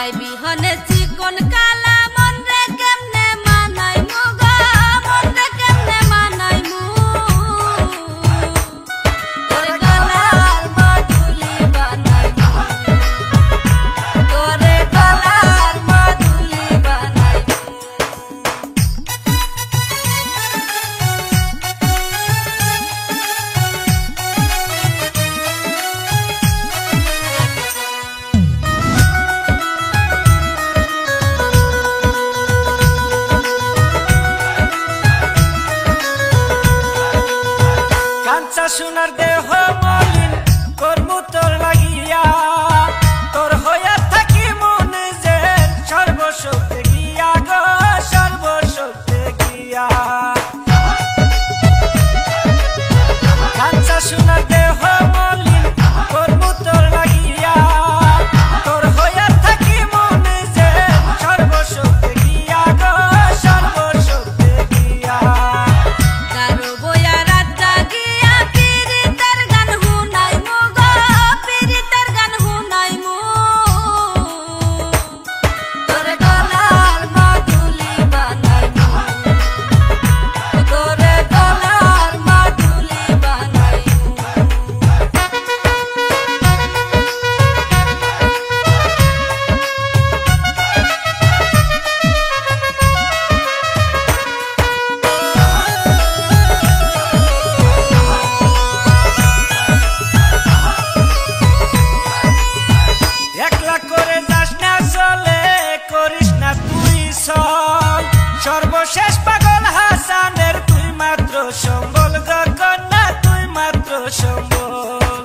নাই বিহনে চিকন কালা মন রে কেমনে মানাই মু গো মন রে কেমনে মানাই মু তোরে গলার মাদুলি বানাই মু তোরে গলার মাদুলি বানাই মু কাঞ্চা সোনার দেহ মলিন কর্মু তোর লাগিয়া তোর হইয়া থাকি মনে যে সর্বশক্তি গিয়া গো সর্বশক্তি গিয়া কাঞ্চা সোনার দেহ মলিন কর্মু তোর লাগিয়া তোর হইয়া থাকি মনে যে সর্বশক্তি গিয়া গো সর্বশক্তি গিয়া কারো বয়া রাত জাগিয়া পীড়িতের গান হুনাই মু গো পীড়িতের গান হুনাই মু তোরে গলার মাদুলি বানাই মু তোরে গলার মাদুলি বানাই মু একলা করে যাস না চলে করিস না তুই সব সর্বশেষ পাগল হাসানের তুই মাত্র সম্বল গগনা তুই মাত্র সম্বল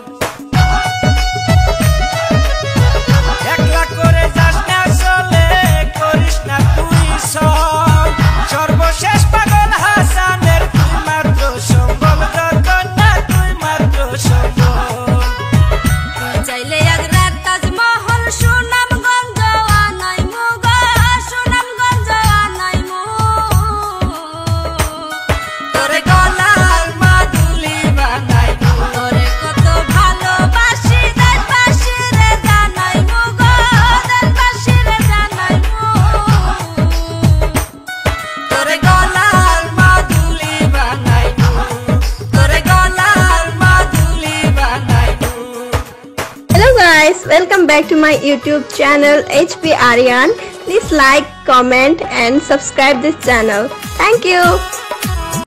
একলা করে যাস না চলে করিস না তুই সব সর্বশেষ পাগল হাসানের তুই মাত্র সম্বল গগনা তুই মাত্র সম্বল তুই চাইলে এক রাত তাজমহল সুনামগঞ্জ আনাই মু গো সুনামগঞ্জ আনাই মু তোরে গলার মাদুলি বানাই মু তোরে কত ভালোবাসি দেশবাসী রে জানাই মু গো দেশবাসী রে জানাই মু তোরে গলার মাদুলি বানাই মু তোরে গলার মাদুলি বানাই মু Hello guys, welcome back to my YouTube channel HP Aryan. Please like, comment and subscribe this channel. Thank you.